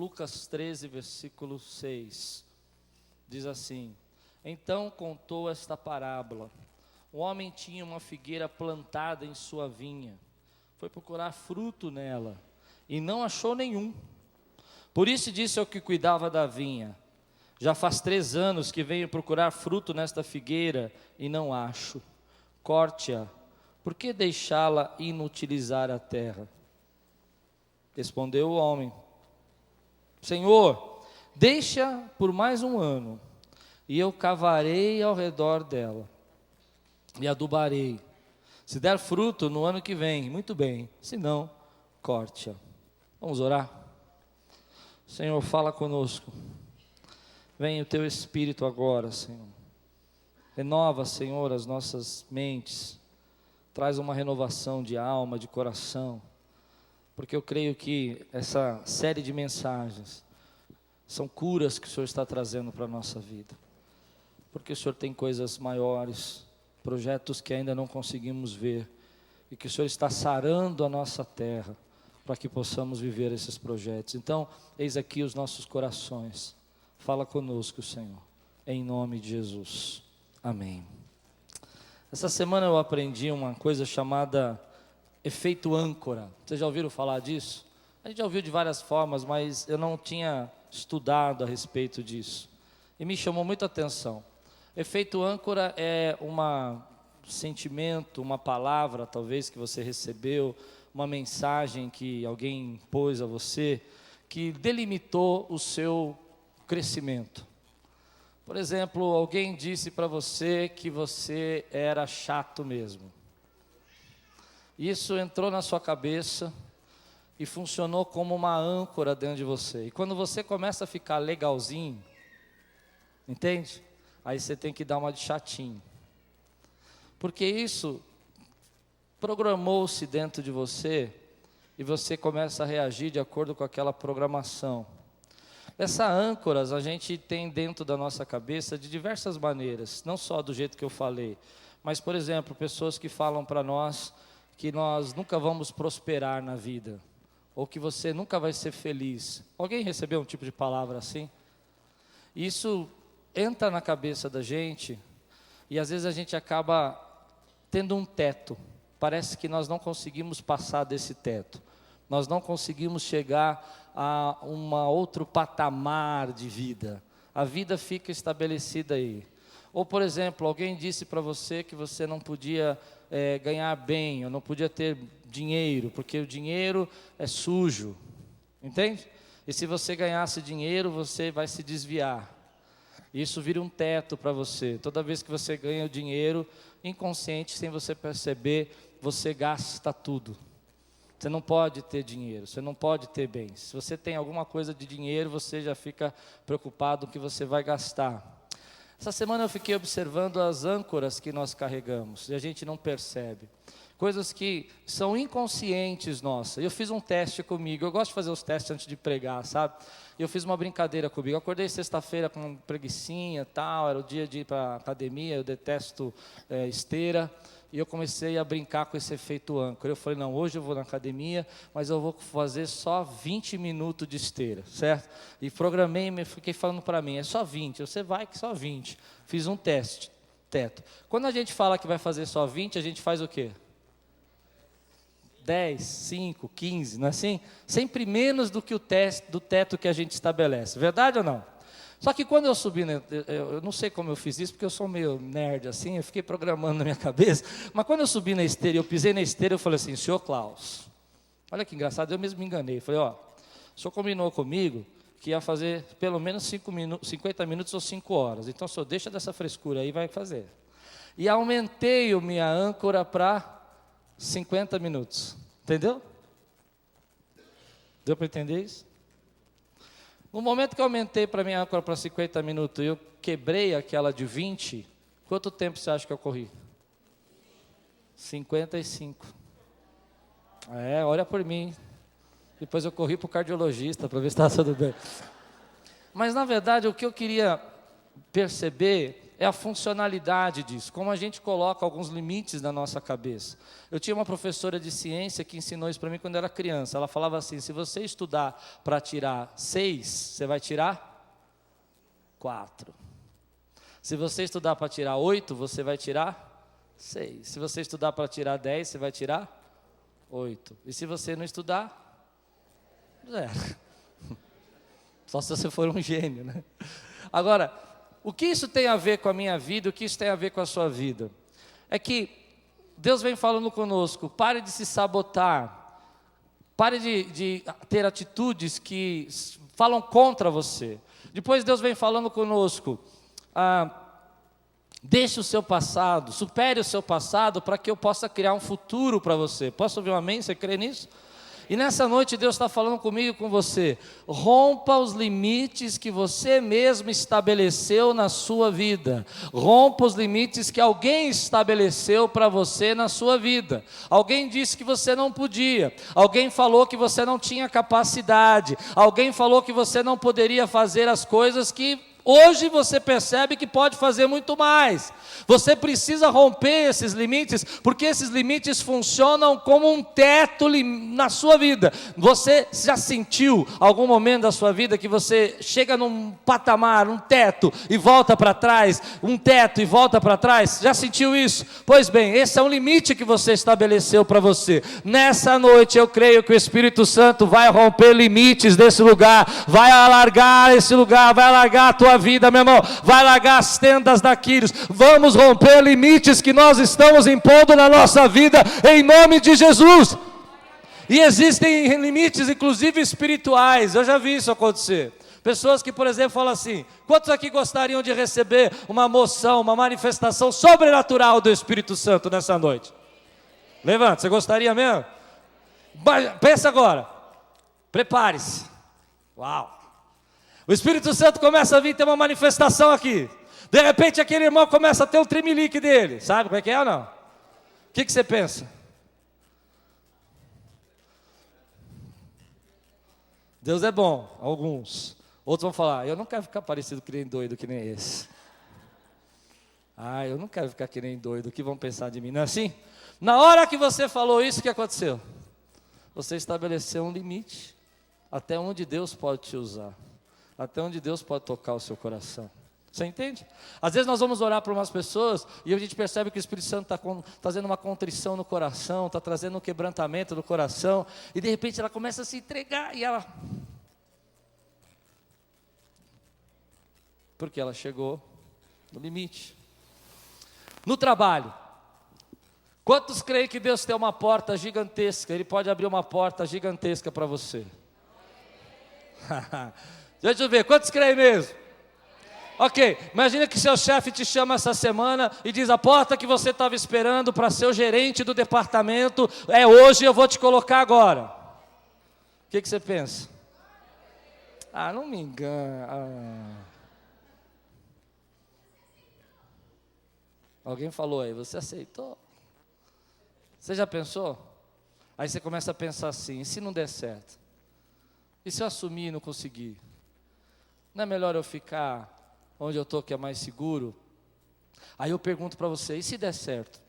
Lucas 13, versículo 6, diz assim: então contou esta parábola. Um homem tinha uma figueira plantada em sua vinha, foi procurar fruto nela, e não achou nenhum. Por isso disse ao que cuidava da vinha: já faz 3 anos que venho procurar fruto nesta figueira, e não acho. Corte-a, por que deixá-la inutilizar a terra? Respondeu o homem: Senhor, deixa por mais 1 ano, e eu cavarei ao redor dela, e adubarei. Se der fruto no ano que vem, muito bem, se não, corte-a. Vamos orar? Senhor, fala conosco. Vem o teu Espírito agora, Senhor. Renova, Senhor, as nossas mentes. Traz uma renovação de alma, de coração. Porque eu creio que essa série de mensagens são curas que o Senhor está trazendo para a nossa vida. Porque o Senhor tem coisas maiores, projetos que ainda não conseguimos ver, e que o Senhor está sarando a nossa terra, para que possamos viver esses projetos. Então, eis aqui os nossos corações. Fala conosco, Senhor, em nome de Jesus. Amém. Essa semana eu aprendi uma coisa chamada efeito âncora. Vocês já ouviram falar disso? A gente já ouviu de várias formas, mas eu não tinha estudado a respeito disso. E me chamou muita atenção. Efeito âncora é um sentimento, uma palavra talvez que você recebeu, uma mensagem que alguém pôs a você, que delimitou o seu crescimento. Por exemplo, alguém disse para você que você era chato mesmo. Isso entrou na sua cabeça e funcionou como uma âncora dentro de você. E quando você começa a ficar legalzinho, entende? Aí você tem que dar uma de chatinho. Porque isso programou-se dentro de você e você começa a reagir de acordo com aquela programação. Essas âncoras a gente tem dentro da nossa cabeça de diversas maneiras, não só do jeito que eu falei, mas, por exemplo, pessoas que falam para nós que nós nunca vamos prosperar na vida, ou que você nunca vai ser feliz. Alguém recebeu um tipo de palavra assim? Isso entra na cabeça da gente, e às vezes a gente acaba tendo um teto. Parece que nós não conseguimos passar desse teto. Nós não conseguimos chegar a outro patamar de vida. A vida fica estabelecida aí. Ou, por exemplo, alguém disse para você que você não podia ganhar bem, ou não podia ter dinheiro, porque o dinheiro é sujo. Entende? E se você ganhasse dinheiro, você vai se desviar. Isso vira um teto para você. Toda vez que você ganha o dinheiro, inconsciente, sem você perceber, você gasta tudo. Você não pode ter dinheiro, você não pode ter bens. Se você tem alguma coisa de dinheiro, você já fica preocupado com o que você vai gastar. Essa semana eu fiquei observando as âncoras que nós carregamos, e a gente não percebe. Coisas que são inconscientes nossas. Eu fiz um teste comigo, eu gosto de fazer os testes antes de pregar, sabe? Eu fiz uma brincadeira comigo. Eu acordei sexta-feira com preguicinha e tal, era o dia de ir para a academia, eu detesto esteira. E eu comecei a brincar com esse efeito âncora. Eu falei, não, hoje eu vou na academia, mas eu vou fazer só 20 minutos de esteira, certo? E programei, fiquei falando para mim, é só 20, você vai que só 20. Fiz um teto. Quando a gente fala que vai fazer só 20, a gente faz o quê? 10, 5, 15, não é assim? Sempre menos do que o teto que a gente estabelece, verdade ou não? Só que quando eu subi, eu não sei como eu fiz isso, porque eu sou meio nerd assim, eu fiquei programando na minha cabeça, mas quando eu subi na esteira, eu pisei na esteira, eu falei assim, senhor Klaus, olha que engraçado, eu mesmo me enganei, falei, ó, o senhor combinou comigo que ia fazer pelo menos 50 minutos ou 5 horas, então o senhor deixa dessa frescura aí e vai fazer. E aumentei a minha âncora para 50 minutos, entendeu? Deu para entender isso? No momento que eu aumentei para minha âncora para 50 minutos e eu quebrei aquela de 20, quanto tempo você acha que eu corri? 55. Olha por mim. Depois eu corri para o cardiologista para ver se estava tudo bem. Mas na verdade o que eu queria perceber é a funcionalidade disso, como a gente coloca alguns limites na nossa cabeça. Eu tinha uma professora de ciência que ensinou isso para mim quando eu era criança. Ela falava assim: se você estudar para tirar 6, você vai tirar 4. Se você estudar para tirar 8, você vai tirar 6. Se você estudar para tirar 10, você vai tirar 8. E se você não estudar, 0. Só se você for um gênio, né? Agora, o que isso tem a ver com a minha vida, o que isso tem a ver com a sua vida? É que Deus vem falando conosco: pare de se sabotar, pare de ter atitudes que falam contra você. Depois Deus vem falando conosco: deixe o seu passado, supere o seu passado para que eu possa criar um futuro para você. Posso ouvir um amém? Você crê nisso? E nessa noite Deus está falando comigo e com você: rompa os limites que você mesmo estabeleceu na sua vida. Rompa os limites que alguém estabeleceu para você na sua vida. Alguém disse que você não podia. Alguém falou que você não tinha capacidade. Alguém falou que você não poderia fazer as coisas que hoje você percebe que pode fazer muito mais. Você precisa romper esses limites, porque esses limites funcionam como um teto na sua vida. Você já sentiu algum momento da sua vida que você chega num patamar, um teto, e volta para trás, um teto e volta para trás? Já sentiu isso? Pois bem, esse é um limite que você estabeleceu para você. Nessa noite eu creio que o Espírito Santo vai romper limites desse lugar, vai alargar esse lugar, vai alargar a tua vida, meu irmão, vai largar as tendas da Quírios. Vamos romper limites que nós estamos impondo na nossa vida, em nome de Jesus. E existem limites, inclusive espirituais. Eu já vi isso acontecer. Pessoas que, por exemplo, falam assim: quantos aqui gostariam de receber uma moção, uma manifestação sobrenatural do Espírito Santo nessa noite? Levanta, você gostaria mesmo? Pensa agora, prepare-se. Uau! O Espírito Santo começa a vir ter uma manifestação aqui. De repente aquele irmão começa a ter um tremelique dele. Sabe como é que é ou não? O que você pensa? Deus é bom, alguns. Outros vão falar: eu não quero ficar parecido que nem doido que nem esse. Eu não quero ficar que nem doido, o que vão pensar de mim? Não é assim? Na hora que você falou isso, o que aconteceu? Você estabeleceu um limite. Até onde Deus pode te usar. Até onde Deus pode tocar o seu coração. Você entende? Às vezes nós vamos orar para umas pessoas e a gente percebe que o Espírito Santo está trazendo uma contrição no coração, está trazendo um quebrantamento no coração, e de repente ela começa a se entregar e ela... Porque ela chegou no limite. No trabalho, quantos creem que Deus tem uma porta gigantesca? Ele pode abrir uma porta gigantesca para você. Deixa eu ver, quantos creem mesmo? Ok, imagina que seu chefe te chama essa semana e diz: a porta que você estava esperando para ser o gerente do departamento é hoje, eu vou te colocar agora. O que você pensa? Não me engana. Alguém falou aí, você aceitou? Você já pensou? Aí você começa a pensar assim: e se não der certo? E se eu assumir e não conseguir? Não é melhor eu ficar onde eu estou, que é mais seguro? Aí eu pergunto para você: e se der certo?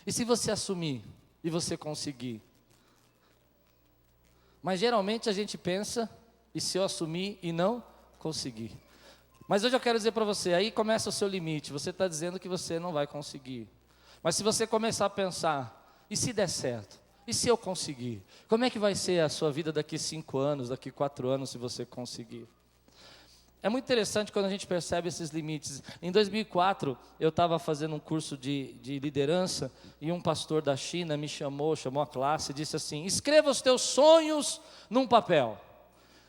E se você assumir e você conseguir? Mas geralmente a gente pensa: e se eu assumir e não conseguir? Mas hoje eu quero dizer para você, aí começa o seu limite. Você está dizendo que você não vai conseguir. Mas se você começar a pensar: e se der certo? E se eu conseguir? Como é que vai ser a sua vida daqui 5 anos, daqui 4 anos, se você conseguir? É muito interessante quando a gente percebe esses limites. Em 2004, eu estava fazendo um curso de liderança e um pastor da China me chamou a classe e disse assim: escreva os teus sonhos num papel.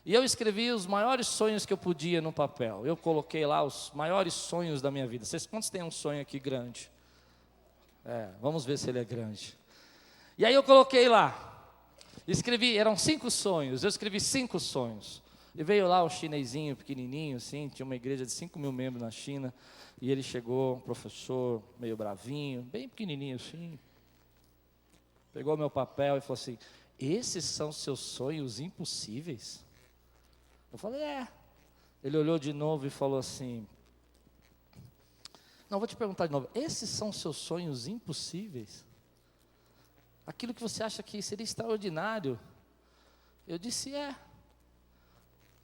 E eu escrevi os maiores sonhos que eu podia no papel. Eu coloquei lá os maiores sonhos da minha vida. Vocês quantos têm um sonho aqui grande? Vamos ver se ele é grande. E aí eu coloquei lá. Escrevi, eram 5 sonhos. Eu escrevi 5 sonhos. E veio lá o chinesinho pequenininho, assim, tinha uma igreja de 5 mil membros na China, e ele chegou, um professor meio bravinho, bem pequenininho assim, pegou meu papel e falou assim: esses são seus sonhos impossíveis? Eu falei: Ele olhou de novo e falou assim: Não, vou te perguntar de novo. Esses são seus sonhos impossíveis? Aquilo que você acha que seria extraordinário? Eu disse, é.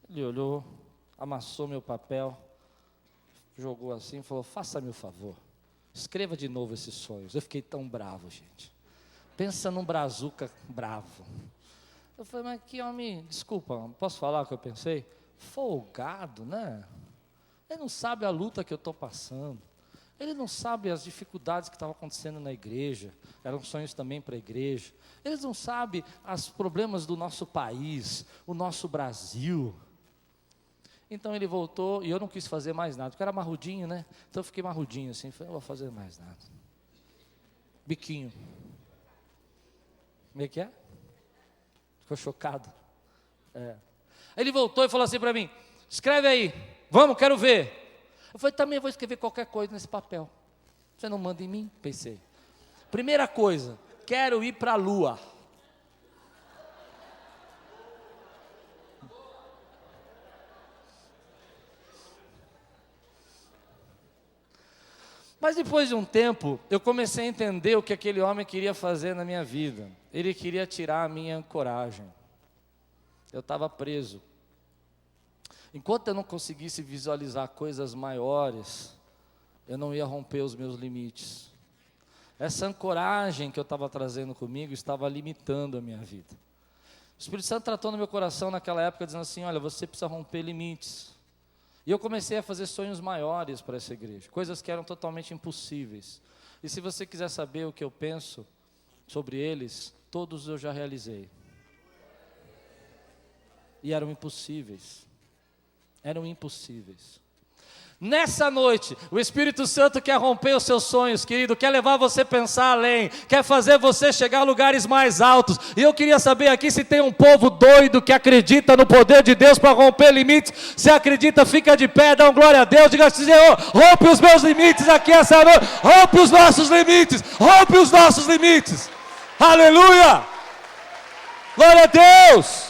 Ele olhou, amassou meu papel, jogou assim e falou, faça-me o favor, escreva de novo esses sonhos. Eu fiquei tão bravo, gente. Pensa num brazuca bravo. Eu falei, mas que homem, desculpa, posso falar o que eu pensei? Folgado, né? Ele não sabe a luta que eu estou passando. Ele não sabe as dificuldades que estavam acontecendo na igreja. Eram sonhos também para a igreja. Eles não sabem os problemas do nosso país, o nosso Brasil. Então ele voltou e eu não quis fazer mais nada, porque era marrudinho, né? Então eu fiquei marrudinho assim, falei, não vou fazer mais nada. Biquinho. Como é que é? Ficou chocado. É. Ele voltou e falou assim para mim, escreve aí, vamos, quero ver. Eu falei, também vou escrever qualquer coisa nesse papel. Você não manda em mim? Pensei. Primeira coisa, quero ir para a lua. Mas depois de um tempo, eu comecei a entender o que aquele homem queria fazer na minha vida. Ele queria tirar a minha coragem. Eu estava preso. Enquanto eu não conseguisse visualizar coisas maiores, eu não ia romper os meus limites. Essa ancoragem que eu estava trazendo comigo estava limitando a minha vida. O Espírito Santo tratou no meu coração naquela época, dizendo assim, olha, você precisa romper limites. E eu comecei a fazer sonhos maiores para essa igreja, coisas que eram totalmente impossíveis. E se você quiser saber o que eu penso sobre eles, todos eu já realizei. E eram impossíveis. Eram impossíveis. Nessa noite, o Espírito Santo quer romper os seus sonhos, querido, quer levar você a pensar além, quer fazer você chegar a lugares mais altos. E eu queria saber aqui se tem um povo doido que acredita no poder de Deus para romper limites. Se acredita, fica de pé, dá um glória a Deus, diga assim, Senhor, rompe os meus limites aqui essa noite, rompe os nossos limites, rompe os nossos limites. Aleluia! Glória a Deus!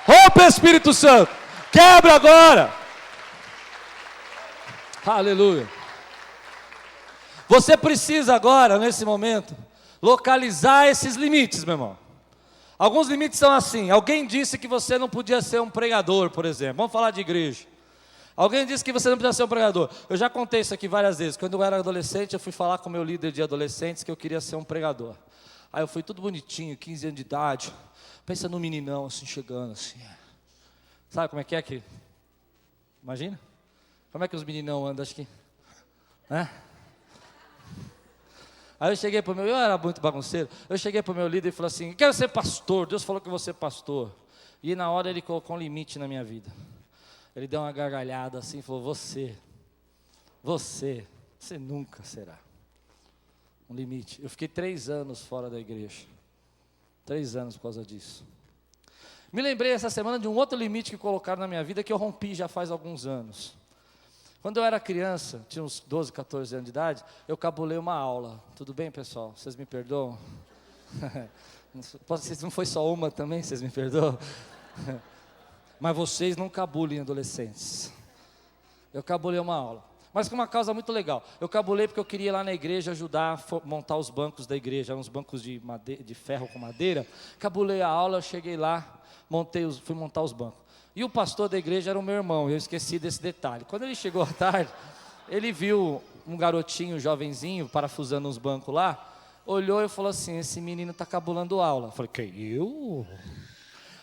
Rompe, Espírito Santo, quebra agora. Aleluia. Você precisa agora, nesse momento, localizar esses limites, meu irmão. Alguns limites são assim. Alguém disse que você não podia ser um pregador, por exemplo. Vamos falar de igreja. Alguém disse que você não podia ser um pregador. Eu já contei isso aqui várias vezes. Quando eu era adolescente, eu fui falar com o meu líder de adolescentes que eu queria ser um pregador. Aí eu fui tudo bonitinho, 15 anos de idade. Pensa no meninão assim, chegando assim. Sabe como é que? Imagina? Como é que os meninão andam, acho que, né? Aí eu cheguei para o meu, eu era muito bagunceiro, eu cheguei para o meu líder e falei assim, quero ser pastor, Deus falou que eu vou ser pastor. E na hora ele colocou um limite na minha vida. Ele deu uma gargalhada assim e falou, você nunca será. Um limite. Eu fiquei 3 anos fora da igreja. 3 anos por causa disso. Me lembrei essa semana de um outro limite que colocaram na minha vida que eu rompi já faz alguns anos. Quando eu era criança, tinha uns 12, 14 anos de idade, eu cabulei uma aula. Tudo bem, pessoal? Vocês me perdoam? Não foi só uma também, vocês me perdoam? Mas vocês não cabulem adolescentes. Eu cabulei uma aula. Mas com uma causa muito legal. Eu cabulei porque eu queria ir lá na igreja ajudar a montar os bancos da igreja, uns bancos de ferro com madeira. Cabulei a aula, eu cheguei lá, fui montar os bancos. E o pastor da igreja era o meu irmão, eu esqueci desse detalhe. Quando ele chegou à tarde, ele viu um garotinho, jovenzinho, parafusando uns bancos lá, olhou e falou assim, esse menino está cabulando aula. Eu falei, que eu?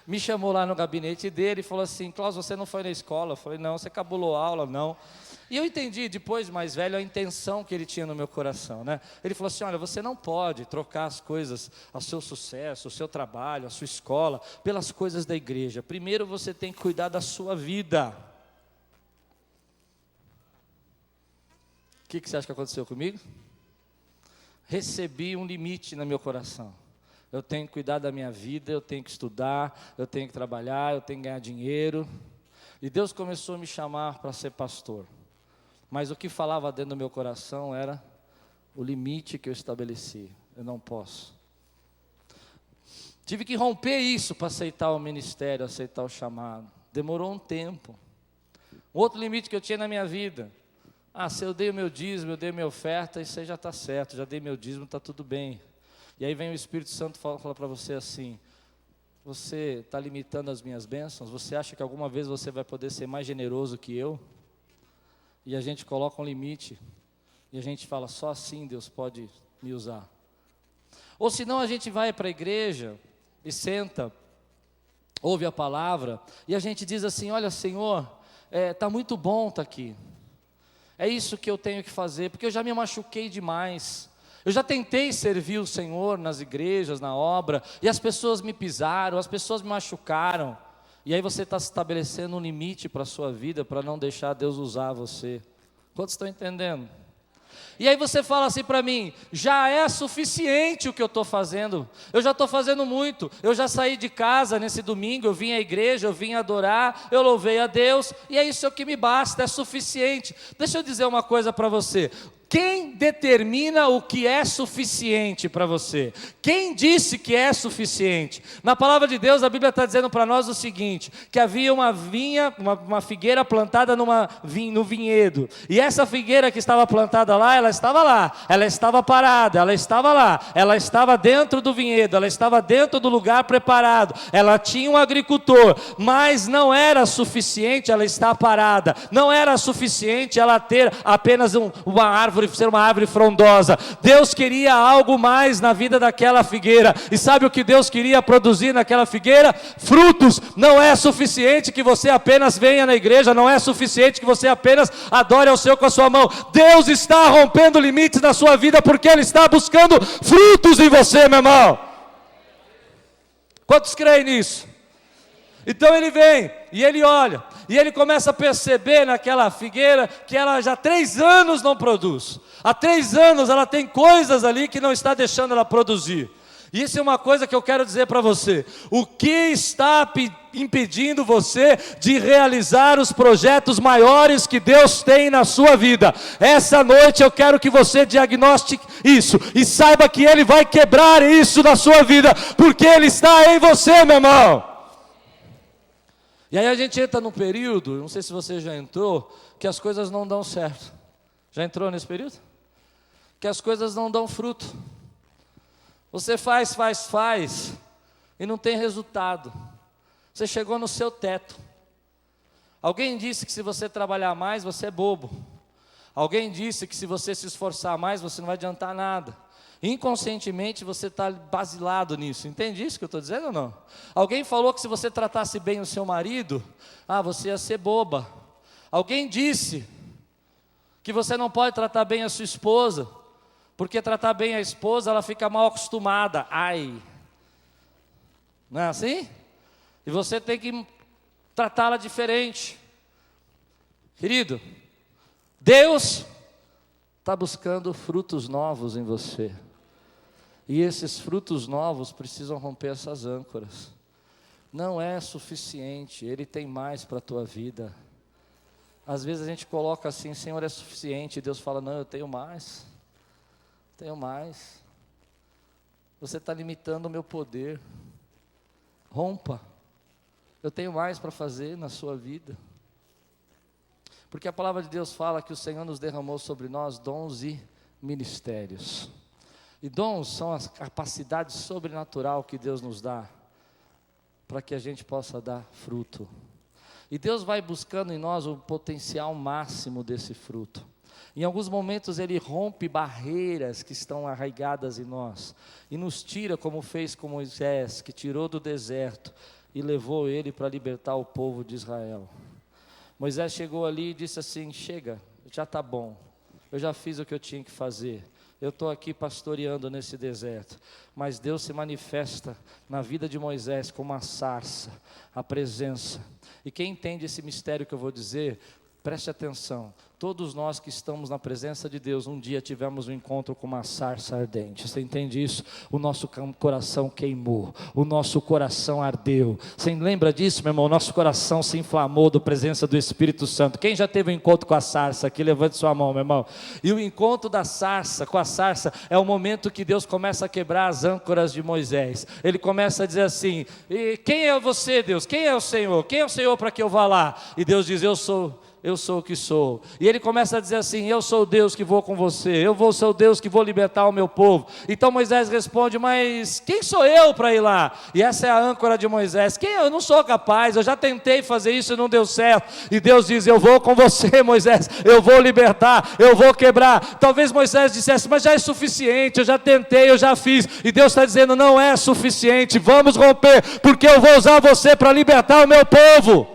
Me chamou lá no gabinete dele e falou assim, Cláudio, você não foi na escola? Eu falei, não, você cabulou aula, não. E eu entendi, depois, mais velho, a intenção que ele tinha no meu coração, né? Ele falou assim, olha, você não pode trocar as coisas, o seu sucesso, o seu trabalho, a sua escola, pelas coisas da igreja. Primeiro você tem que cuidar da sua vida. O que você acha que aconteceu comigo? Recebi um limite no meu coração. Eu tenho que cuidar da minha vida, eu tenho que estudar, eu tenho que trabalhar, eu tenho que ganhar dinheiro. E Deus começou a me chamar para ser pastor. Mas o que falava dentro do meu coração era o limite que eu estabeleci. Eu não posso. Tive que romper isso para aceitar o ministério, aceitar o chamado. Demorou um tempo. Outro limite que eu tinha na minha vida. se eu dei o meu dízimo, eu dei a minha oferta, isso aí já está certo, já dei meu dízimo, está tudo bem. E aí vem o Espírito Santo fala para você assim: você está limitando as minhas bênçãos? Você acha que alguma vez você vai poder ser mais generoso que eu? E a gente coloca um limite, e a gente fala, só assim Deus pode me usar. Ou senão a gente vai para a igreja e senta, ouve a palavra, e a gente diz assim: olha Senhor, está muito bom estar aqui, é isso que eu tenho que fazer, porque eu já me machuquei demais. Eu já tentei servir o Senhor nas igrejas, na obra, e as pessoas me pisaram, as pessoas me machucaram. E aí você está estabelecendo um limite para a sua vida, para não deixar Deus usar você. Quantos estão entendendo? E aí você fala assim para mim: já é suficiente o que eu estou fazendo, eu já estou fazendo muito, eu já saí de casa nesse domingo, eu vim à igreja, eu vim adorar, eu louvei a Deus, e é isso que me basta, é suficiente. Deixa eu dizer uma coisa para você: quem determina o que é suficiente para você? Quem disse que é suficiente? Na palavra de Deus, a Bíblia está dizendo para nós o seguinte: que havia uma figueira plantada no vinhedo, e essa figueira que estava plantada lá, ela estava parada, ela estava lá, ela estava dentro do vinhedo, ela estava dentro do lugar preparado, ela tinha um agricultor, mas não era suficiente ela estar parada, não era suficiente ela ter apenas uma árvore, ser uma árvore frondosa. Deus queria algo mais na vida daquela figueira, e sabe o que Deus queria produzir naquela figueira? Frutos. Não é suficiente que você apenas venha na igreja, não é suficiente que você apenas adore ao Senhor com a sua mão. Deus está rompendo limites na sua vida, porque Ele está buscando frutos em você, meu irmão. Quantos creem nisso? Então ele vem, e ele olha, e ele começa a perceber naquela figueira que ela já há 3 anos não produz. Há 3 anos ela tem coisas ali que não está deixando ela produzir. E isso é uma coisa que eu quero dizer para você: o que está impedindo você de realizar os projetos maiores que Deus tem na sua vida? Essa noite eu quero que você diagnostique isso, e saiba que Ele vai quebrar isso na sua vida, porque Ele está em você, meu irmão. E aí a gente entra num período, não sei se você já entrou, que as coisas não dão certo. Já entrou nesse período? Que as coisas não dão fruto. Você faz, e não tem resultado. Você chegou no seu teto. Alguém disse que se você trabalhar mais, você é bobo. Alguém disse que se você se esforçar mais, você não vai adiantar nada. Inconscientemente você está basilado nisso. Entende isso que eu estou dizendo ou não? Alguém falou que se você tratasse bem o seu marido, você ia ser boba. Alguém disse que você não pode tratar bem a sua esposa, porque tratar bem a esposa, ela fica mal acostumada. Ai, não é assim? E você tem que tratá-la diferente. Querido, Deus está buscando frutos novos em você. E esses frutos novos precisam romper essas âncoras. Não é suficiente, Ele tem mais para a tua vida. Às vezes a gente coloca assim: Senhor, é suficiente. E Deus fala: não, eu tenho mais. Tenho mais. Você está limitando o meu poder. Rompa. Eu tenho mais para fazer na sua vida. Porque a palavra de Deus fala que o Senhor nos derramou sobre nós dons e ministérios. E dons são a capacidade sobrenatural que Deus nos dá, para que a gente possa dar fruto. E Deus vai buscando em nós o potencial máximo desse fruto. Em alguns momentos Ele rompe barreiras que estão arraigadas em nós, e nos tira, como fez com Moisés, que tirou do deserto e levou ele para libertar o povo de Israel. Moisés chegou ali e disse assim: chega, já está bom, eu já fiz o que eu tinha que fazer, eu estou aqui pastoreando nesse deserto. Mas Deus se manifesta na vida de Moisés como uma sarça, a presença. E quem entende esse mistério que eu vou dizer, preste atenção: todos nós que estamos na presença de Deus, um dia tivemos um encontro com uma sarça ardente. Você entende isso? O nosso coração queimou, o nosso coração ardeu. Você lembra disso, meu irmão? O nosso coração se inflamou da presença do Espírito Santo. Quem já teve um encontro com a sarça aqui? Levante sua mão, meu irmão. E o encontro da sarça, com a sarça, é o momento que Deus começa a quebrar as âncoras de Moisés. Ele começa a dizer assim: quem é você, Deus? Quem é o Senhor? Quem é o Senhor para que eu vá lá? E Deus diz: eu sou eu sou o que sou. E ele começa a dizer assim: eu sou o Deus que vou com você, eu vou ser o Deus que vou libertar o meu povo. Então Moisés responde: mas quem sou eu para ir lá? E essa é a âncora de Moisés: eu não sou capaz, eu já tentei fazer isso e não deu certo. E Deus diz: eu vou com você, Moisés, eu vou libertar, eu vou quebrar. Talvez Moisés dissesse: mas já é suficiente, eu já tentei, eu já fiz. E Deus está dizendo: não é suficiente, vamos romper, porque eu vou usar você para libertar o meu povo.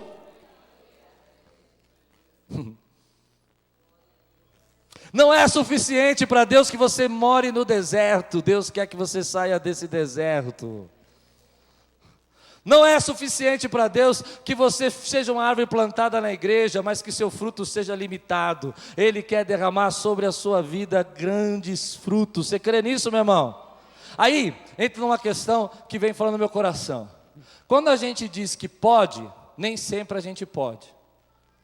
Não é suficiente para Deus que você more no deserto. Deus quer que você saia desse deserto. Não é suficiente para Deus que você seja uma árvore plantada na igreja, mas que seu fruto seja limitado. Ele quer derramar sobre a sua vida grandes frutos. Você crê nisso, meu irmão? Aí, entra numa questão que vem falando no meu coração. Quando a gente diz que pode, nem sempre a gente pode.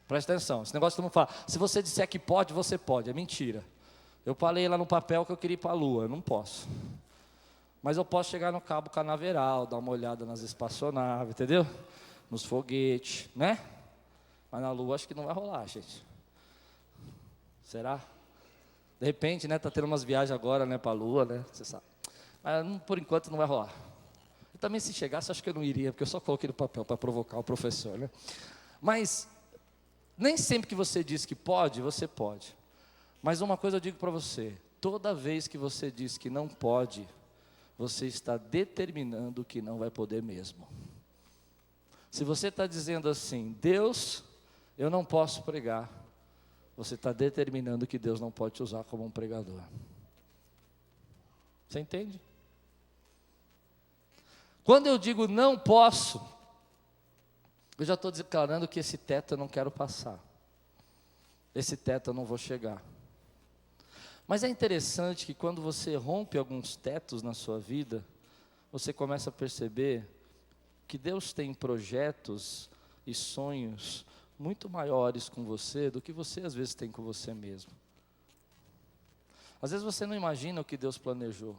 Presta atenção, esse negócio que todo mundo fala: se você disser que pode, você pode. É mentira. Eu falei lá no papel que eu queria ir para a lua, eu não posso. Mas eu posso chegar no Cabo Canaveral, dar uma olhada nas espaçonaves, entendeu? Nos foguetes, né? Mas na lua acho que não vai rolar, gente. Será? De repente, né, tá tendo umas viagens agora, né, para a lua, né? Você sabe. Mas por enquanto não vai rolar. Eu também, se chegasse, acho que eu não iria, porque eu só coloquei no papel para provocar o professor, né? Mas nem sempre que você diz que pode, você pode. Mas uma coisa eu digo para você: toda vez que você diz que não pode, você está determinando que não vai poder mesmo. Se você está dizendo assim: Deus, eu não posso pregar, você está determinando que Deus não pode te usar como um pregador. Você entende? Quando eu digo não posso, eu já estou declarando que esse teto eu não quero passar. Esse teto eu não vou chegar. Mas é interessante que quando você rompe alguns tetos na sua vida, você começa a perceber que Deus tem projetos e sonhos muito maiores com você do que você às vezes tem com você mesmo. Às vezes você não imagina o que Deus planejou.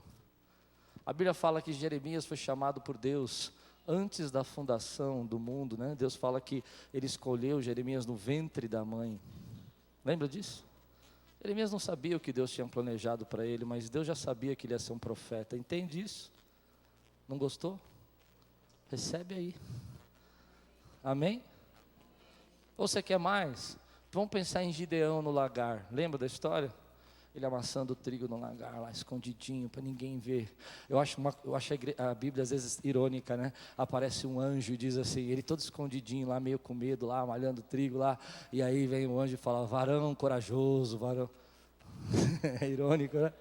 A Bíblia fala que Jeremias foi chamado por Deus antes da fundação do mundo, né? Deus fala que Ele escolheu Jeremias no ventre da mãe. Lembra disso? Jeremias não sabia o que Deus tinha planejado para ele, mas Deus já sabia que ele ia ser um profeta. Entende isso? Não gostou? Recebe aí. Amém? Ou você quer mais? Vamos pensar em Gideão no lagar. Lembra da história? Ele amassando o trigo no lagar, lá escondidinho, para ninguém ver. Eu acho a Bíblia às vezes irônica, né? Aparece um anjo e diz assim, ele todo escondidinho lá, meio com medo lá, malhando trigo lá. E aí vem o anjo e fala: varão corajoso, varão. É irônico, né?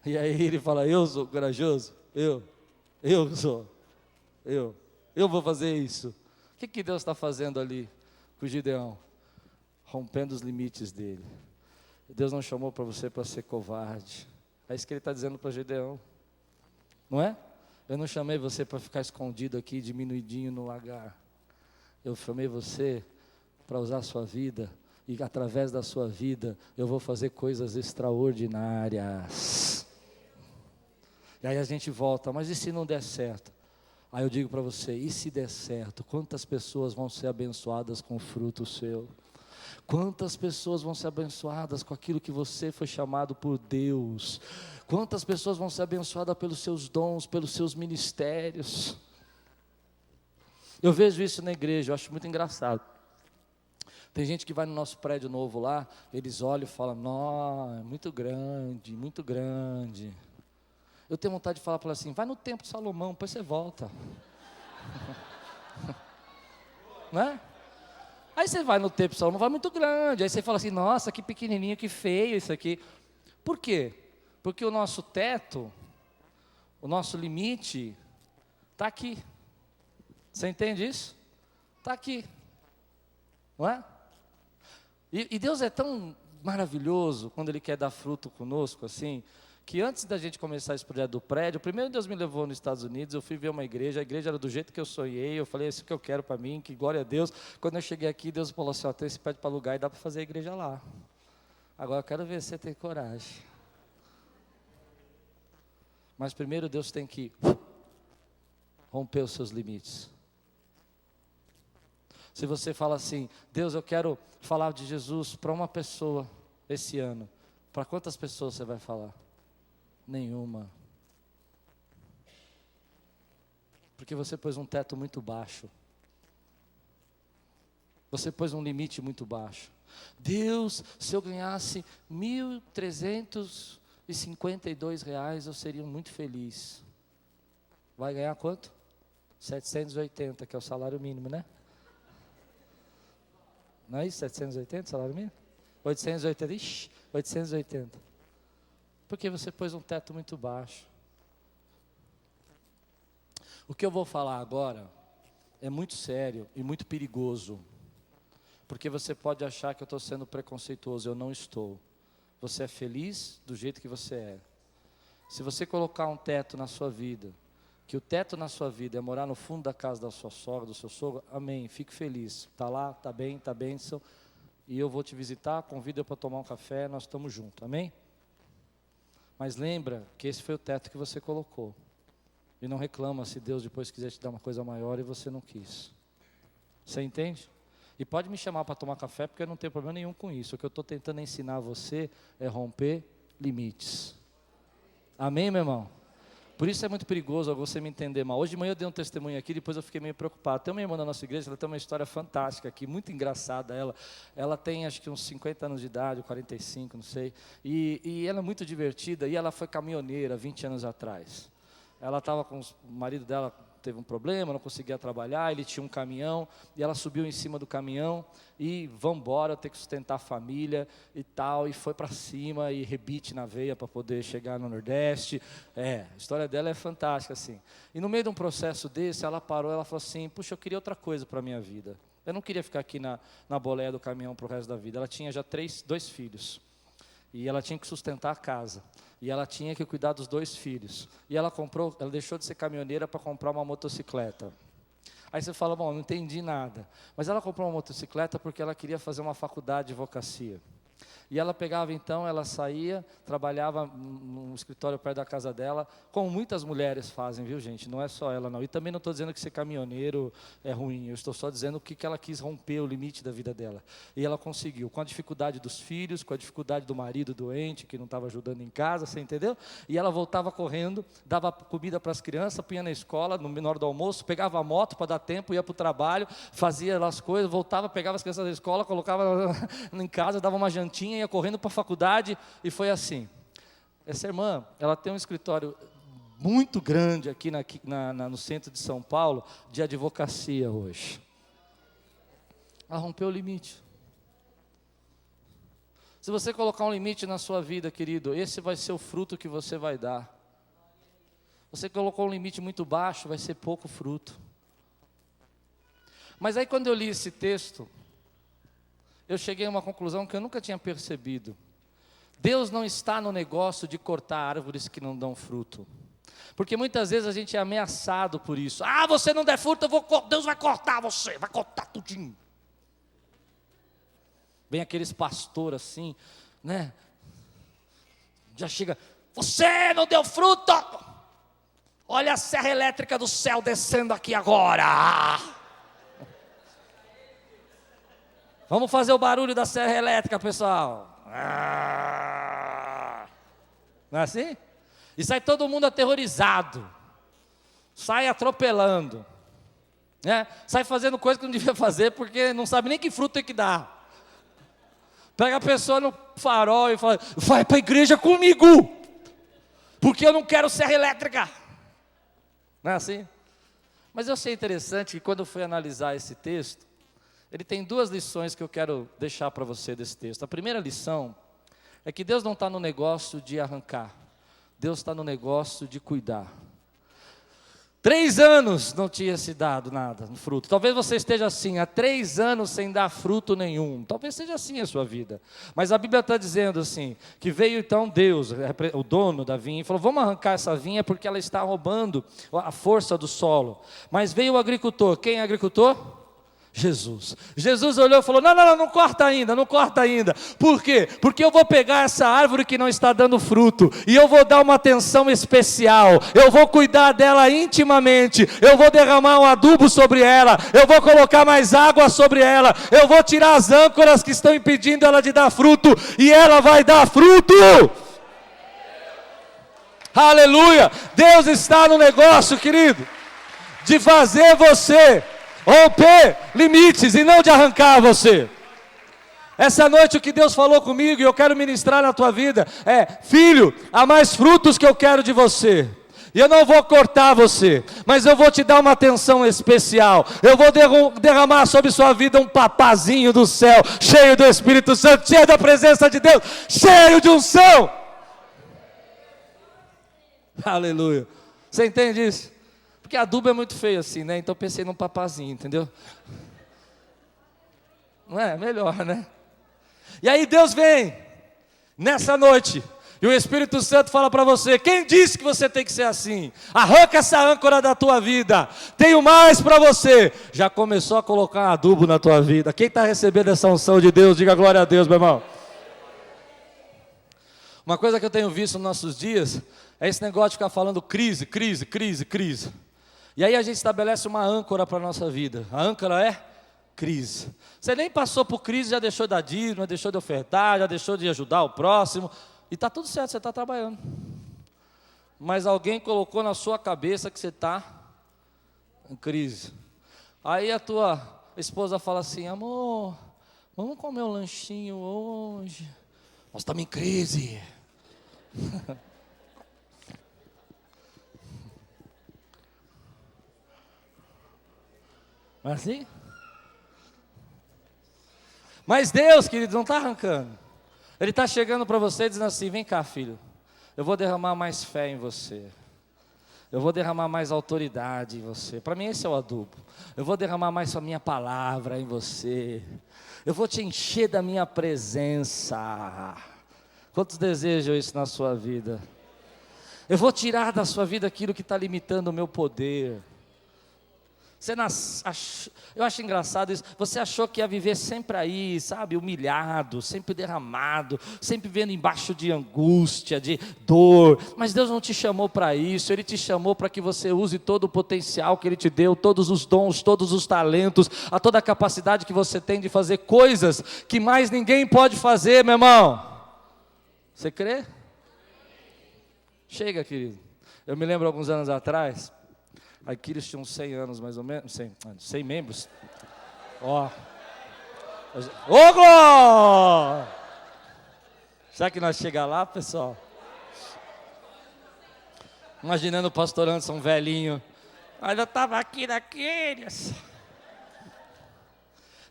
E aí ele fala: eu sou corajoso? Eu sou. Eu vou fazer isso. O que Deus está fazendo ali com o Gideão? Rompendo os limites dele. Deus não chamou para você para ser covarde. É isso que Ele está dizendo para Gideão. Não é? Eu não chamei você para ficar escondido aqui, diminuidinho no lagar. Eu chamei você para usar a sua vida. E através da sua vida, eu vou fazer coisas extraordinárias. E aí a gente volta: mas e se não der certo? Aí eu digo para você: e se der certo? Quantas pessoas vão ser abençoadas com o fruto seu? Quantas pessoas vão ser abençoadas com aquilo que você foi chamado por Deus? Quantas pessoas vão ser abençoadas pelos seus dons, pelos seus ministérios? Eu vejo isso na igreja, eu acho muito engraçado. Tem gente que vai no nosso prédio novo lá, eles olham e falam: nossa, é muito grande, muito grande. Eu tenho vontade de falar para ela assim: vai no templo de Salomão, depois você volta. Não é? Aí você vai no templo de Salomão, vai muito grande. Aí você fala assim: nossa, que pequenininho, que feio isso aqui. Por quê? Porque o nosso teto, o nosso limite, está aqui. Você entende isso? Está aqui. Não é? E Deus é tão maravilhoso quando Ele quer dar fruto conosco, assim, que antes da gente começar esse projeto do prédio, primeiro Deus me levou nos Estados Unidos, eu fui ver uma igreja, a igreja era do jeito que eu sonhei, eu falei: é isso que eu quero para mim, que glória a Deus. Quando eu cheguei aqui, Deus falou assim: ó, tem esse prédio para alugar e dá para fazer a igreja lá. Agora eu quero ver se você tem coragem. Mas primeiro Deus tem que romper os seus limites. Se você fala assim, Deus, eu quero falar de Jesus para uma pessoa esse ano. Para quantas pessoas você vai falar? Nenhuma. Porque você pôs um teto muito baixo. Você pôs um limite muito baixo. Deus, se eu ganhasse R$1.352, eu seria muito feliz. Vai ganhar quanto? 780, que é o salário mínimo, né? Não é isso? 780 salário mínimo? 880, ixi, 880. Porque você pôs um teto muito baixo. O que eu vou falar agora é muito sério e muito perigoso. Porque você pode achar que eu estou sendo preconceituoso, eu não estou. Você é feliz do jeito que você é. Se você colocar um teto na sua vida, que o teto na sua vida é morar no fundo da casa da sua sogra, do seu sogro, amém, fique feliz. Está lá, está bem, está bênção. E eu vou te visitar, convido eu para tomar um café, nós estamos juntos, amém? Mas lembra que esse foi o teto que você colocou. E não reclama se Deus depois quiser te dar uma coisa maior e você não quis. Você entende? E pode me chamar para tomar café, porque eu não tenho problema nenhum com isso. O que eu estou tentando ensinar você é romper limites. Amém, meu irmão? Por isso é muito perigoso você me entender mal. Hoje de manhã eu dei um testemunho aqui, depois eu fiquei meio preocupado. Tem uma irmã da nossa igreja, ela tem uma história fantástica aqui, muito engraçada. Ela tem acho que uns 50 anos de idade, 45, não sei. E ela é muito divertida, e ela foi caminhoneira 20 anos atrás. Ela estava com o marido dela, teve um problema, não conseguia trabalhar, ele tinha um caminhão, e ela subiu em cima do caminhão, e vamos embora, ter que sustentar a família e tal, e foi para cima, e rebite na veia para poder chegar no Nordeste. A história dela é fantástica, assim. E no meio de um processo desse, ela parou, ela falou assim, puxa, eu queria outra coisa para a minha vida. Eu não queria ficar aqui na boleia do caminhão para o resto da vida. Ela tinha já 2 filhos. E ela tinha que sustentar a casa. E ela tinha que cuidar dos 2 filhos. E ela deixou de ser caminhoneira para comprar uma motocicleta. Aí você fala, bom, não entendi nada. Mas ela comprou uma motocicleta porque ela queria fazer uma faculdade de advocacia. E ela pegava então, ela saía, trabalhava num escritório perto da casa dela, como muitas mulheres fazem, viu gente? Não é só ela não. E também não estou dizendo que ser caminhoneiro é ruim, eu estou só dizendo que ela quis romper o limite da vida dela. E ela conseguiu, com a dificuldade dos filhos, com a dificuldade do marido doente, que não estava ajudando em casa, você entendeu? E ela voltava correndo, dava comida para as crianças, punha na escola, no menor do almoço, pegava a moto para dar tempo, ia para o trabalho, fazia as coisas, voltava, pegava as crianças da escola, colocava em casa, dava uma jantinha, ia correndo para a faculdade, e foi assim. Essa irmã, ela tem um escritório muito grande aqui no centro de São Paulo, de advocacia hoje. Ela rompeu o limite. Se você colocar um limite na sua vida, querido, esse vai ser o fruto que você vai dar. Você colocou um limite muito baixo, vai ser pouco fruto. Mas aí quando eu li esse texto, eu cheguei a uma conclusão que eu nunca tinha percebido. Deus não está no negócio de cortar árvores que não dão fruto. Porque muitas vezes a gente é ameaçado por isso. Ah, você não der fruto, Deus vai cortar você, vai cortar tudinho. Vem aqueles pastores assim, né? Já chega, você não deu fruto. Olha a serra elétrica do céu descendo aqui agora. Vamos fazer o barulho da serra elétrica, pessoal. Não é assim? E sai todo mundo aterrorizado. Sai atropelando. Né? Sai fazendo coisa que não devia fazer, porque não sabe nem que fruto tem que dar. Pega a pessoa no farol e fala, vai para a igreja comigo, porque eu não quero serra elétrica. Não é assim? Mas eu achei interessante que quando eu fui analisar esse texto, ele tem 2 lições que eu quero deixar para você desse texto. A primeira lição é que Deus não está no negócio de arrancar. Deus está no negócio de cuidar. 3 anos não tinha se dado nada, no fruto. Talvez você esteja assim, há 3 anos sem dar fruto nenhum. Talvez seja assim a sua vida. Mas a Bíblia está dizendo assim, que veio então Deus, o dono da vinha, e falou, vamos arrancar essa vinha porque ela está roubando a força do solo. Mas veio o agricultor. Quem é agricultor? Jesus. Jesus olhou e falou: não, não, não, não corta ainda, não corta ainda. Por quê? Porque eu vou pegar essa árvore que não está dando fruto, e eu vou dar uma atenção especial, eu vou cuidar dela intimamente, eu vou derramar um adubo sobre ela, eu vou colocar mais água sobre ela, eu vou tirar as âncoras que estão impedindo ela de dar fruto, e ela vai dar fruto. Aleluia! Deus está no negócio, querido, de fazer você romper limites e não de arrancar você. Essa noite o que Deus falou comigo e eu quero ministrar na tua vida é: filho, há mais frutos que eu quero de você. E eu não vou cortar você, mas eu vou te dar uma atenção especial. Eu vou derramar sobre sua vida um papazinho do céu, cheio do Espírito Santo, cheio da presença de Deus, cheio de unção. Aleluia. Você entende isso? Porque adubo é muito feio assim, né? Então pensei num papazinho, entendeu? Não é? Melhor, né? E aí Deus vem nessa noite e o Espírito Santo fala para você: quem disse que você tem que ser assim? Arranca essa âncora da tua vida, tenho mais para você. Já começou a colocar adubo na tua vida. Quem está recebendo essa unção de Deus, diga glória a Deus, meu irmão. Uma coisa que eu tenho visto nos nossos dias é esse negócio de ficar falando crise, crise, crise, crise. E aí a gente estabelece uma âncora para a nossa vida. A âncora é crise. Você nem passou por crise, já deixou de dar dízimo, já deixou de ofertar, já deixou de ajudar o próximo. E está tudo certo, você está trabalhando. Mas alguém colocou na sua cabeça que você está em crise. Aí a tua esposa fala assim: amor, vamos comer um lanchinho hoje. Nós estamos em crise. Não é assim? Mas Deus, querido, não está arrancando. Ele está chegando para você dizendo assim: vem cá, filho, eu vou derramar mais fé em você. Eu vou derramar mais autoridade em você. Para mim esse é o adubo. Eu vou derramar mais a minha palavra em você. Eu vou te encher da minha presença. Quantos desejam isso na sua vida? Eu vou tirar da sua vida aquilo que está limitando o meu poder. Eu acho engraçado isso. Você achou que ia viver sempre aí, sabe, humilhado, sempre derramado, sempre vivendo embaixo de angústia, de dor. Mas Deus não te chamou para isso. Ele te chamou para que você use todo o potencial que Ele te deu, todos os dons, todos os talentos, a toda a capacidade que você tem de fazer coisas que mais ninguém pode fazer, meu irmão. Você crê? Chega, querido. Eu me lembro alguns anos atrás, a Aquiles tinha uns 100 anos mais ou menos, 100 membros. Ó. Ô, Gló! Será que nós chegamos lá, pessoal? Imaginando o pastor Anderson velhinho. Mas eu estava aqui naqueles.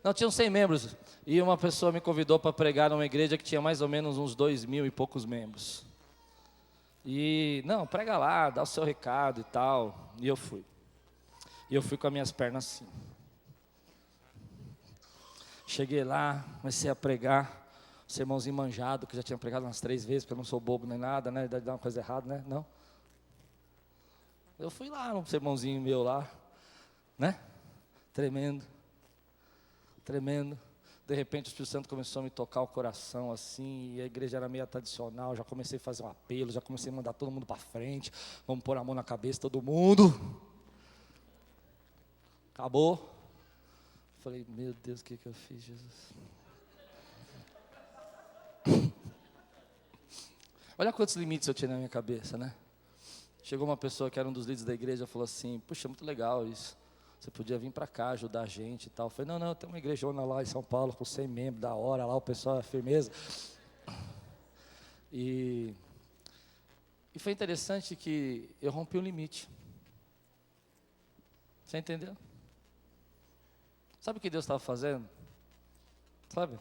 Não, tinham 100 membros. E uma pessoa me convidou para pregar numa igreja que tinha mais ou menos uns 2.000 e poucos membros. E, não, prega lá, dá o seu recado e tal. E eu fui. E eu fui com as minhas pernas assim. Cheguei lá, comecei a pregar. Sermãozinho manjado, que já tinha pregado umas 3 vezes, porque eu não sou bobo nem nada, né? Deve dar uma coisa errada, né? Não. Eu fui lá, um sermãozinho meu lá, né? Tremendo. Tremendo. De repente o Espírito Santo começou a me tocar o coração assim, e a igreja era meio tradicional, já comecei a fazer um apelo, já comecei a mandar todo mundo para frente, vamos pôr a mão na cabeça todo mundo. Acabou. Falei, meu Deus, o que eu fiz, Jesus? Olha quantos limites eu tinha na minha cabeça, né? Chegou uma pessoa que era um dos líderes da igreja, falou assim, puxa, muito legal isso. Você podia vir para cá ajudar a gente e tal. Eu falei, não, tem uma igrejona lá em São Paulo com 100 membros, da hora lá, o pessoal é firmeza. E foi interessante que eu rompi o limite. Você entendeu? Sabe o que Deus estava fazendo? Sabe?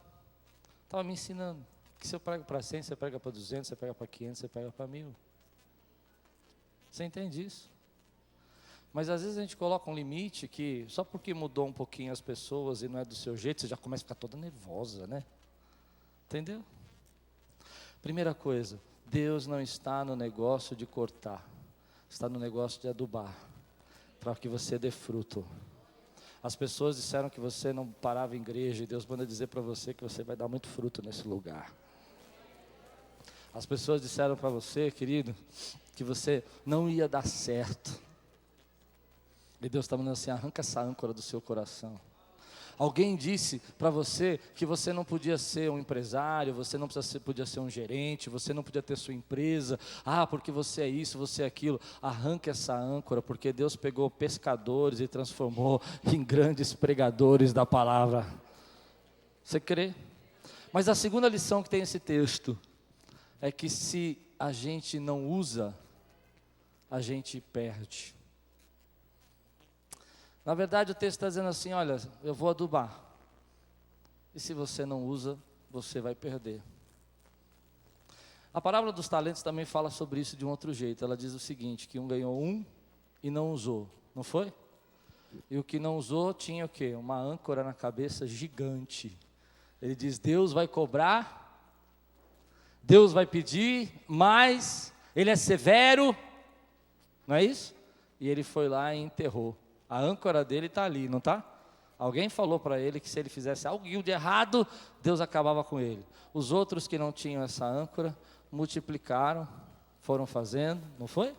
Estava me ensinando que se eu prego para 100, você prega para 200, você prega para 500, você prega para 1.000. Você entende isso? Mas às vezes a gente coloca um limite que só porque mudou um pouquinho as pessoas e não é do seu jeito, você já começa a ficar toda nervosa, né? Entendeu? Primeira coisa, Deus não está no negócio de cortar, está no negócio de adubar, para que você dê fruto. As pessoas disseram que você não parava em igreja, e Deus manda dizer para você que você vai dar muito fruto nesse lugar. As pessoas disseram para você, querido, que você não ia dar certo. E Deus está mandando assim, arranca essa âncora do seu coração. Alguém disse para você que você não podia ser um empresário, você não podia ser um gerente, você não podia ter sua empresa, porque você é isso, você é aquilo. Arranque essa âncora, porque Deus pegou pescadores e transformou em grandes pregadores da palavra. Você crê? Mas a segunda lição que tem esse texto é que se a gente não usa, a gente perde. Na verdade o texto está dizendo assim, olha, eu vou adubar. E se você não usa, você vai perder. A parábola dos talentos também fala sobre isso de um outro jeito. Ela diz o seguinte, que um ganhou um e não usou, não foi? E o que não usou tinha o quê? Uma âncora na cabeça gigante. Ele diz, Deus vai cobrar, Deus vai pedir, mas Ele é severo, não é isso? E ele foi lá e enterrou. A âncora dele está ali, não está? Alguém falou para ele que se ele fizesse algo de errado, Deus acabava com ele. Os outros que não tinham essa âncora, multiplicaram, foram fazendo, não foi?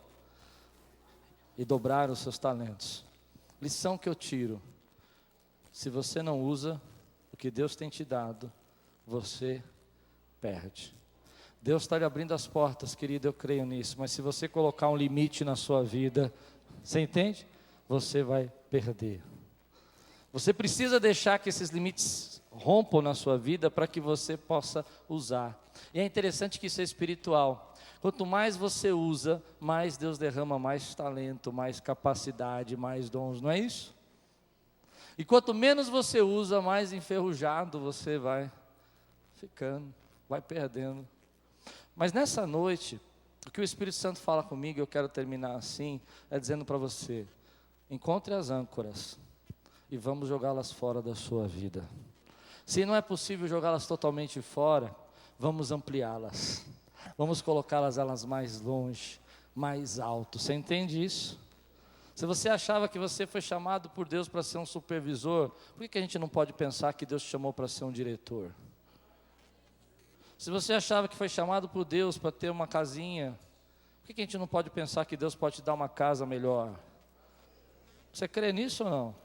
E dobraram os seus talentos. Lição que eu tiro, se você não usa o que Deus tem te dado, você perde. Deus está lhe abrindo as portas, querido, eu creio nisso, mas se você colocar um limite na sua vida, você entende? Você vai perder. Você precisa deixar que esses limites rompam na sua vida para que você possa usar. E é interessante que isso é espiritual. Quanto mais você usa, mais Deus derrama mais talento, mais capacidade, mais dons, não é isso? E quanto menos você usa, mais enferrujado você vai ficando, vai perdendo. Mas nessa noite, o que o Espírito Santo fala comigo, eu quero terminar assim, é dizendo para você, encontre as âncoras e vamos jogá-las fora da sua vida. Se não é possível jogá-las totalmente fora, vamos ampliá-las. Vamos colocá-las elas mais longe, mais alto. Você entende isso? Se você achava que você foi chamado por Deus para ser um supervisor, por que a gente não pode pensar que Deus te chamou para ser um diretor? Se você achava que foi chamado por Deus para ter uma casinha, por que a gente não pode pensar que Deus pode te dar uma casa melhor? Você crê nisso ou não?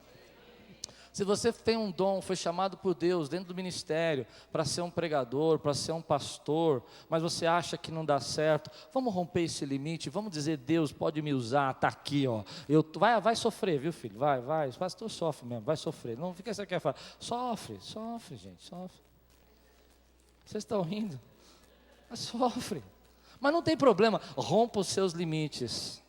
Se você tem um dom, foi chamado por Deus dentro do ministério para ser um pregador, para ser um pastor, mas você acha que não dá certo, vamos romper esse limite, vamos dizer, Deus pode me usar, está aqui, ó. Vai sofrer, viu filho? Vai, o pastor sofre mesmo, vai sofrer. Não fica você quer falar, sofre, gente, sofre. Vocês estão rindo? Mas sofre. Mas não tem problema, rompa os seus limites.